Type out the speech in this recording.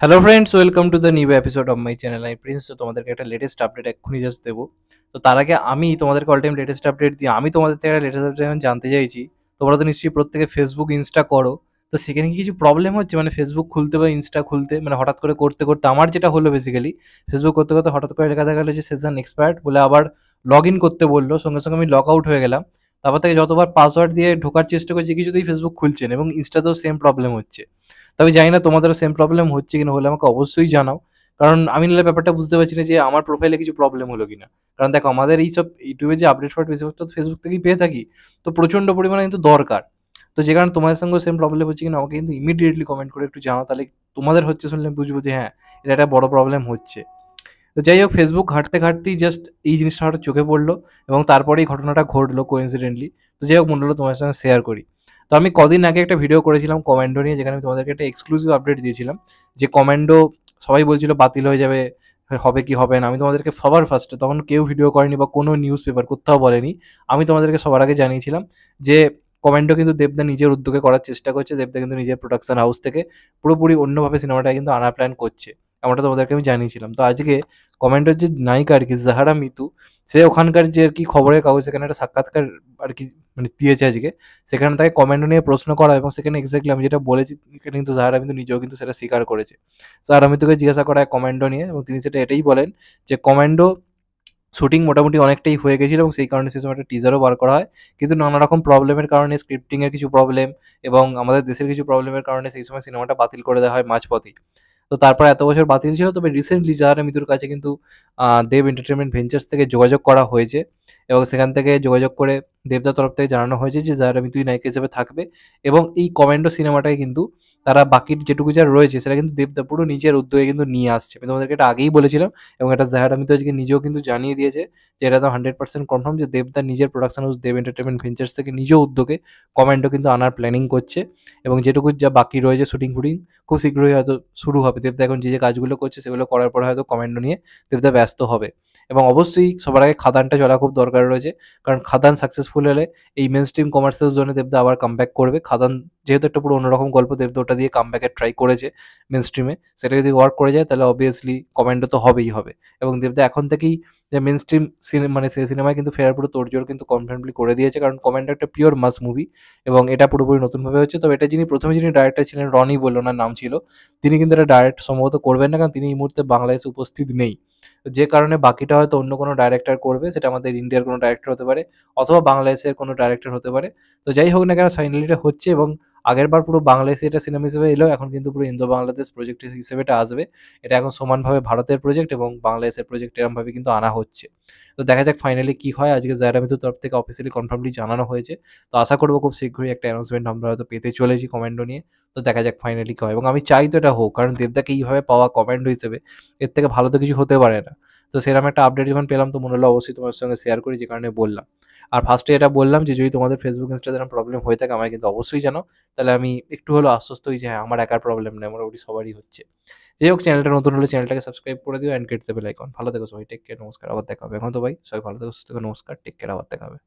Hello friends, welcome to the new episode of my channel. আমি Prince. তো তোমাদেরকে একটা লেটেস্ট আপডেট এক্ষুনি জাস্ট দেবো। তো তার আগে আমি তোমাদেরকে অল টাইম লেটেস্ট আপডেট দিই। আমি তোমাদের থেকে একটা লেটেস্ট আপডেট এখন জানতে চাইছি। তোমরা তো নিশ্চয়ই প্রত্যেকে ফেসবুক ইনস্টা করো। তো সেখানে কি কিছু প্রবলেম হচ্ছে, মানে ফেসবুক খুলতে বা ইনস্টা খুলতে, মানে হঠাৎ করে করতে করতে আমার যেটা হলো বেসিক্যালি, ফেসবুক করতে করতে হঠাৎ করে লেখা দেখা গেলো যে সেশন এক্সপায়ার্ড বলে আবার লগ ইন করতে বললো। সঙ্গে সঙ্গে আমি লগ আউট হয়ে গেলাম। তারপর থেকে যতবার পাসওয়ার্ড দিয়ে ঢোকার চেষ্টা করছি কিছুতেই ফেসবুক খুলছে না, এবং ইনস্টাতেও সেম প্রবলেম হচ্ছে। তবে জানি না তোমাদেরও সেম প্রবলেম হচ্ছে কিনা, হলে আমাকে অবশ্যই জানাও। কারণ আমি নাহলে ব্যাপারটা বুঝতে পারছি না যে আমার প্রোফাইলে কিছু প্রবলেম হলো কিনা। কারণ দেখো, আমাদের এইসব ইউটিউবে যে আপডেট ফাট বেশিরভাগটা তো ফেসবুক থেকেই পেয়ে থাকি। তো প্রচণ্ড পরিমাণে কিন্তু দরকার। তো যে কারণে তোমাদের সঙ্গেও সেম প্রবলেম হচ্ছে কিনা আমাকে কিন্তু ইমিডিয়েটলি কমেন্ট করে একটু জানাও, তাহলে তোমাদের হচ্ছে শুনলে আমি বুঝবো যে হ্যাঁ, এটা একটা বড় প্রবলেম হচ্ছে। তো যাই হোক, ফেসবুক ঘাঁটতে ঘাঁটতেই জাস্ট এই জিনিসটা হঠাৎ চোখে পড়লো, এবং তারপরেই ঘটনাটা ঘটলো কোইন্সিডেন্টলি। তো যাই হোক, মনে হলো তোমার সঙ্গে শেয়ার করি। তো আমি কদিন আগে একটা ভিডিও করেছিলাম কমান্ডো নিয়ে, যেখানে আমি তোমাদেরকে একটা এক্সক্লুসিভ আপডেট দিয়েছিলাম যে কমান্ডো সবাই বলছিল বাতিল হয়ে যাবে, হবে কি হবে না। আমি তোমাদেরকে সবার ফার্স্টে, তখন কেউ ভিডিও করেনি বা কোনো নিউজ পেপার কোথাও বলেনি, আমি তোমাদেরকে সবার আগে জানিয়েছিলাম যে কমান্ডো কিন্তু দেবদা নিজের উদ্যোগে করার চেষ্টা করছে। দেবদা কিন্তু নিজের প্রোডাকশন হাউস থেকে পুরোপুরি অন্যভাবে সিনেমাটা কিন্তু আনার প্ল্যান করছে। এমনটা তোমাদেরকে আমি জানিয়েছিলাম। তো আজকে কমান্ডোর যে নায়িকা আর কি, জাহারা মিতু, সে ওখানকার যে আর কি খবরের কাগজ, সেখানে একটা সাক্ষাৎকার আর কি মানে দিয়েছে আজকে। সেখানে তাকে কমান্ডো নিয়ে প্রশ্ন করা, এবং সেখানে এক্স্যাক্টলি আমি যেটা বলেছি সেখানে কিন্তু জাহারা মিতু নিজেও কিন্তু সেটা স্বীকার করেছে। জাহারা মিতুকে জিজ্ঞাসা করা হয় কমান্ডো নিয়ে, এবং তিনি সেটা এটাই বলেন যে কমান্ডো শুটিং মোটামুটি অনেকটাই হয়ে গেছিল, এবং সেই কারণে সেই সময় একটা টিজারও বার করা হয়। কিন্তু নানা রকম প্রবলেমের কারণে, স্ক্রিপ্টিংয়ের কিছু প্রবলেম এবং আমাদের দেশের কিছু প্রবলেমের কারণে সেই সময় সিনেমাটা বাতিল করে দেওয়া হয় মাঝপথেই। তো তারপর এত বছর বাতিল ছিল, তবে রিসেন্টলি জাহারা মিতুর কাছে কিন্তু দেব এন্টারটেনমেন্ট ভেঞ্চার্স থেকে যোগাযোগ করা হয়েছে, এবং সেখান থেকে যোগাযোগ করে দেবদার তরফ থেকে জানানো হয়েছে যে জাহারা মিতুই নায়িকা হিসেবে থাকবে, এবং এই কমান্ডো সিনেমাটায় কিন্তু তারা বাকির যেটুকু যা রয়েছে সেটা কিন্তু দেবদা পুরো নিজের উদ্যোগে কিন্তু নিয়ে আসছে। আমি তোমাদেরকে এটা আগেই বলেছিলাম, এবং এটা জাহারা মিতু আজকে নিজেও কিন্তু জানিয়ে দিয়েছে যে এটা তো 100% কনফার্ম যে দেবদা নিজের প্রোডাকশন হাউস দেব এন্টারটেনমেন্ট ভেঞ্চার্স থেকে নিজ উদ্যোগে কমান্ডো কিন্তু আনার প্ল্যানিং করছে, এবং যেটুকু যা বাকি রয়েছে শুটিং ফুটিং খুব শীঘ্রই হয়তো শুরু হবে। দেবদা এখন যে কাজগুলো করছে সেগুলো করার পরে হয়তো কমান্ডো নিয়ে দেবদা ব্যস্ত হবে। এবং অবশ্যই সবার আগে খাদানটা চলা খুব দরকার রয়েছে, কারণ খাদান সাকসেসফুল হলে এই মেন স্ট্রিম কমার্সিয়াল জোনে দেবদা আবার কামব্যাক করবে। খাদান যেহেতু একটা পুরো অন্যরকম গল্প, দেবদা ওটা দিয়ে কামব্যাকের ট্রাই করেছে মেন স্ট্রিমে। সেটা যদি ওয়ার্ক করে যায় তাহলে অবভিয়াসলি কমান্ডো তো হবেই হবে। এবং দেবদা এখন থেকেই যে মেন স্ট্রিম মানে সে সিনেমায় কিন্তু ফেরার পুরো তোড়জোড় কিন্তু কনফার্মলি করে দিয়েছে, কারণ কমান্ডো একটা পিওর মাস মুভি, এবং এটা পুরোপুরি নতুনভাবে হচ্ছে। তবে এটা যিনি ডাইরেক্টর ছিলেন, রনি বলে ওনার নাম ছিল, তিনি কিন্তু এটা ডাইরেক্ট সম্ভবত করবেন না, কারণ তিনি এই মুহূর্তে বাংলাদেশে উপস্থিত নেই। যে কারণে বাকিটা হয়তো অন্য কোনো ডাইরেক্টর করবে, সেটা আমাদের ইন্ডিয়ার কোনো ডাইরেক্টর হতে পারে, অথবা বাংলাদেশের কোনো ডাইরেক্টর হতে পারে। তো যাই হোক না কেন, ফাইনালি এটা হচ্ছে, এবং আগেরবার পুরো বাংলাদেশে এটা সিনেমা হিসেবে এলো, এখন কিন্তু পুরো ইন্দো বাংলাদেশ প্রজেক্ট হিসেবে এটা আসবে। এটা এখন সমানভাবে ভারতের প্রজেক্ট এবং বাংলাদেশের প্রজেক্ট এরমভাবে কিন্তু আনা হচ্ছে। তো দেখা যাক ফাইনালি কি হয়। আজকে জায়রা মিতুর তরফ থেকে অফিসিয়ালি কনফার্মলি জানানো হয়েছে। তো আশা করবো খুব শীঘ্রই একটা অ্যানাউন্সমেন্ট আমরা হয়তো পেতে চলেছি কমান্ডো নিয়ে। তো দেখা যাক ফাইনালি কি হয়, এবং আমি চাই তো এটা হোক, কারণ দেবদাকে এইভাবে পাওয়া কমান্ডো হিসেবে, এর থেকে ভালো তো কিছু হতে পারে না। তো সেরকম একটা আপডেট যখন পেলাম, তো মনে হলো অবশ্যই তোমার সঙ্গে শেয়ার করি, যে কারণে বললাম। আর ফার্স্টে এটা বললাম যে যদি তোমাদের ফেসবুক ইনস্টাতে এরকম প্রবলেম হয়ে থাকে আমায় কিন্তু অবশ্যই জানাও। তাহলে আমি একটু হলেও আশ্বস্ত হই যে হ্যাঁ, আমার একার প্রবলেম নয়, মোটামুটি সবারই হচ্ছে। যাই হোক, চ্যানেলটা নতুন হলে চ্যানেলটাকে সাবস্ক্রাইব করে দিও and hit the bell icon. ভালো থেকো সবাই, টেক কেয়ার, নমস্কার, আবার দেখা হবে। এখন তো ভাই সবাই ভালো থেকো, সুস্থ থেকো, নমস্কার, টেক কেয়ার, আবার দেখা হবে।